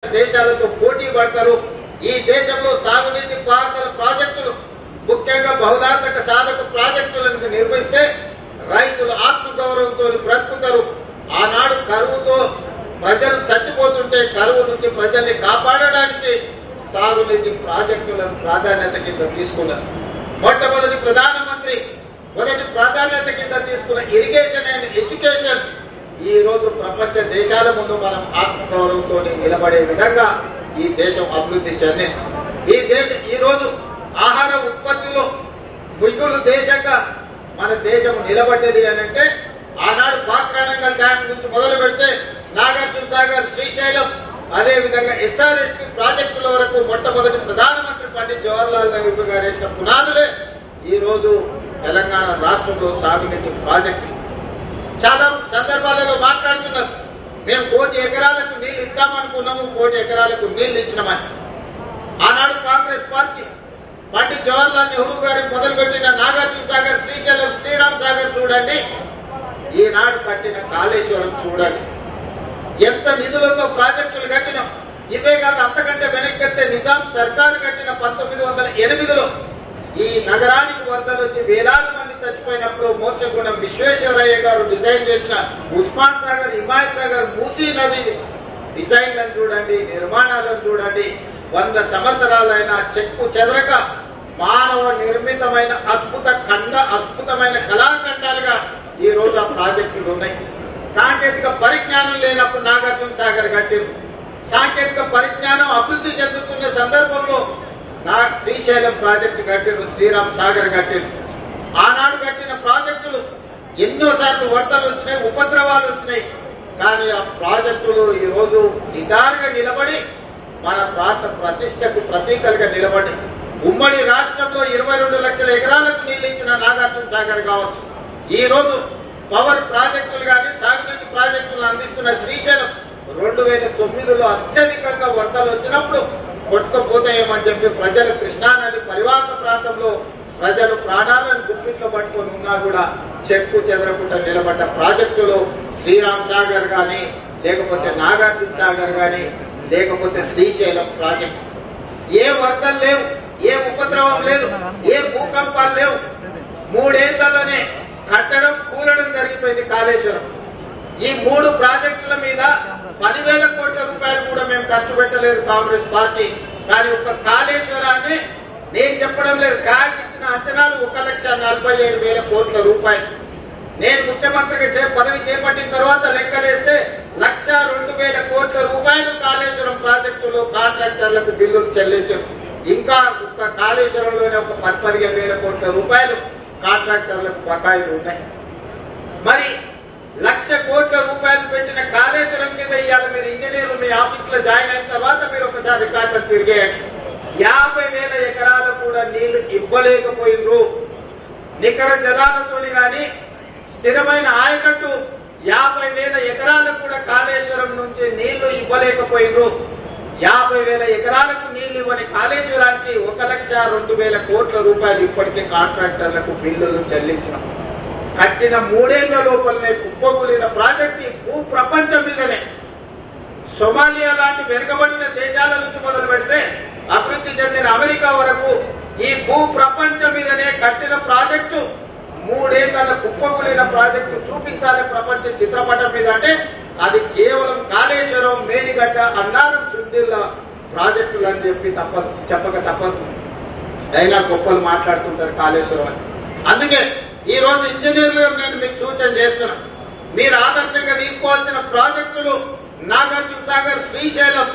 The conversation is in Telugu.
దేశాలతో పోటీ పడతారు. ఈ దేశంలో సాగునీటి పారుదల ప్రాజెక్టులు ముఖ్యంగా బహుళార్థక సాధక ప్రాజెక్టులను నిర్మిస్తే రైతులు ఆత్మగౌరవంతో బ్రతుకుతారు. ఆనాడు కరువుతో ప్రజలు చచ్చిపోతుంటే కరువు నుంచి ప్రజల్ని కాపాడడానికి సాగునీటి ప్రాజెక్టులను ప్రాధాన్యత కింద తీసుకున్నారు. మొట్టమొదటి ప్రధానమంత్రి మొదటి ప్రాధాన్యత కింద తీసుకున్న ఇరిగేషన్ అండ్ ఎడ్యుకేషన్ ఈ రోజు ప్రపంచ దేశాల ముందు మనం ఆత్మగౌరవంతో నిలబడే విధంగా ఈ దేశం అభివృద్ధి చెందింది. ఈ రోజు ఆహార ఉత్పత్తిలో మిగులు దేశంగా మన దేశం నిలబడ్డది అని అంటే ఆనాడు పాక్రానంగల్ డ్యాం నుంచి మొదలు పెడితే నాగార్జున సాగర్, శ్రీశైలం, అదే విధంగా ఎస్ఆర్ఎస్పీ ప్రాజెక్టుల వరకు మొట్టమొదటి ప్రధానమంత్రి పండిట్ జవహర్లాల్ నెహ్రూ గారు వేసిన పునాదులే ఈ రోజు తెలంగాణ రాష్ట్రంలో సాగునీటి ప్రాజెక్టులు. చాలా సందర్భాలలో మాట్లాడుతున్నారు, మేము 1 కోటి ఎకరాలకు నీళ్లు ఇద్దామనుకున్నాము, 1 కోటి ఎకరాలకు నీళ్లు ఇచ్చినామని. ఆనాడు కాంగ్రెస్ పార్టీ పండిట్ జవహర్లాల్ నెహ్రూ గారు మొదలుపెట్టిన నాగార్జున సాగర్, శ్రీశైలం, శ్రీరామ్ సాగర్ చూడండి, ఈనాడు కట్టిన కాళేశ్వరం చూడండి, ఎంత నిధులతో ప్రాజెక్టులు కట్టినాం. ఇవే కాదు, అంతకంటే వెనక్కితే నిజాం సర్కారు కట్టిన 1908లో ఈ నగరానికి వరదలు వచ్చి వేలాది మంది చచ్చిపోయినప్పుడు మోక్షగుండం విశ్వేశ్వరయ్య గారు డిజైన్ చేసిన ఉస్మాన్ సాగర్, హిమాయత్ సాగర్, మూసీ నది డిజైన్లను చూడండి, నిర్మాణాలను చూడండి. 100 సంవత్సరాలైన చెక్కు చెదరక మానవ నిర్మితమైన అద్భుతమైన కళాఖండాలుగా ఈ రోజు ఆ ప్రాజెక్టులు ఉన్నాయి. సాంకేతిక పరిజ్ఞానం లేనప్పుడు నాగార్జున సాగర్ కట్టింది. సాంకేతిక పరిజ్ఞానం అభివృద్ధి చెందుతున్న సందర్భంలో శ్రీశైలం ప్రాజెక్టు కట్టింది, శ్రీరామ్ సాగర్ కట్టింది. ఆనాడు కట్టిన ప్రాజెక్టులు ఎన్నోసార్లు వరదలు వచ్చినాయి, ఉపద్రవాలు వచ్చినాయి. కానీ ఆ ప్రాజెక్టులు ఈ రోజు నిదారుగా నిలబడి మన ప్రాంత ప్రతిష్టకు ప్రతీకలుగా నిలబడి ఉమ్మడి రాష్ట్రంలో 22 లక్షల ఎకరాలకు నీళ్లు ఇచ్చిన నాగార్జున సాగర్ కావచ్చు, ఈ రోజు పవర్ ప్రాజెక్టులు కానీ సాగునీటి ప్రాజెక్టులు అందిస్తున్న శ్రీశైలం 2009లో అత్యధికంగా వరదలు వచ్చినప్పుడు కొట్టుకుపోతాయేమని చెప్పి ప్రజలు కృష్ణానది పరివాహక ప్రాంతంలో ప్రజలు ప్రాణాలను గుప్పిట్లో పట్టుకొని ఉన్నా కూడా చెక్కు చెదరకుండా నిలబడ్డ ప్రాజెక్టులు శ్రీరామ్ సాగర్ గాని, లేకపోతే నాగార్జున సాగర్ గాని, లేకపోతే శ్రీశైలం ప్రాజెక్టు. ఏ వరదలు లేవు, ఏ ఉపద్రవం లేదు, ఏ భూకంపాలు లేవు. 3 ఏళ్లలోనే కట్టడం కూలడం జరిగిపోయింది కాళేశ్వరం. ఈ 3 ప్రాజెక్టుల మీద 10,000 కోట్ల రూపాయలు కూడా మేము ఖర్చు పెట్టలేదు కాంగ్రెస్ పార్టీ. కానీ ఒక్క కాళేశ్వరాన్ని నేను చెప్పడం లేదు, క్యాట్ ఇచ్చిన అంచనాలు 1,47,000 కోట్ల రూపాయలు. నేను ముఖ్యమంత్రిగా పదవి చేపట్టిన తర్వాత లెక్కలేస్తే 1,02,000 కోట్ల రూపాయలు కాళేశ్వరం ప్రాజెక్టులో కాంట్రాక్టర్లకు బిల్లులు చెల్లించారు. ఇంకా ఒక్క కాళేశ్వరంలోనే ఒక 15,000 కోట్ల రూపాయలు కాంట్రాక్టర్లకు బకాయిలు ఉన్నాయి. మరి 1,00,000 కోట్ల రూపాయలు పెట్టిన కాళేశ్వరం కింద ఇవాళ మీరు ఇంజనీర్లు మీ ఆఫీస్ లో జాయిన్ అయిన తర్వాత మీరు ఒకసారి రికార్డులు తిరిగేయండి. 50,000 ఎకరాలు కూడా నీళ్లు ఇవ్వలేకపోయినరు. నికర జలాలతో గాని స్థిరమైన ఆయకట్టు 50,000 ఎకరాలకు కూడా కాళేశ్వరం నుంచి నీళ్లు ఇవ్వలేకపోయినరు. 50,000 ఎకరాలకు నీళ్లు ఇవ్వని కాళేశ్వరానికి 1,02,000 కోట్ల రూపాయలు ఇప్పటికే కాంట్రాక్టర్లకు బిల్లులు చెల్లించినాం. కట్టిన 3 ఏళ్ల లోపలనే కుప్పకూలిన ప్రాజెక్టు భూ ప్రపంచం మీదనే. సొమాలియా లాంటి వెనుకబడిన దేశాల నుంచి మొదలు పెడితే అభివృద్ధి చెందిన అమెరికా వరకు ఈ భూ ప్రపంచం మీదనే కట్టిన ప్రాజెక్టు 3 ఏళ్ల కుప్పకూలిన ప్రాజెక్టు చూపించాలి ప్రపంచ చిత్రపటం మీద అంటే అది కేవలం కాళేశ్వరం, మేడిగడ్డ, అన్నారం, సుందిల్ల ప్రాజెక్టులు అని చెప్పక తప్పదు. అయినా గొప్పలు మాట్లాడుతుంటారు కాళేశ్వరం అని. అందుకే ఈ రోజు ఇంజనీర్లు నేను మీకు సూచన చేస్తున్నాను, మీరు ఆదర్శంగా తీసుకోవాల్సిన ప్రాజెక్టులు నాగార్జున సాగర్, శ్రీశైలం,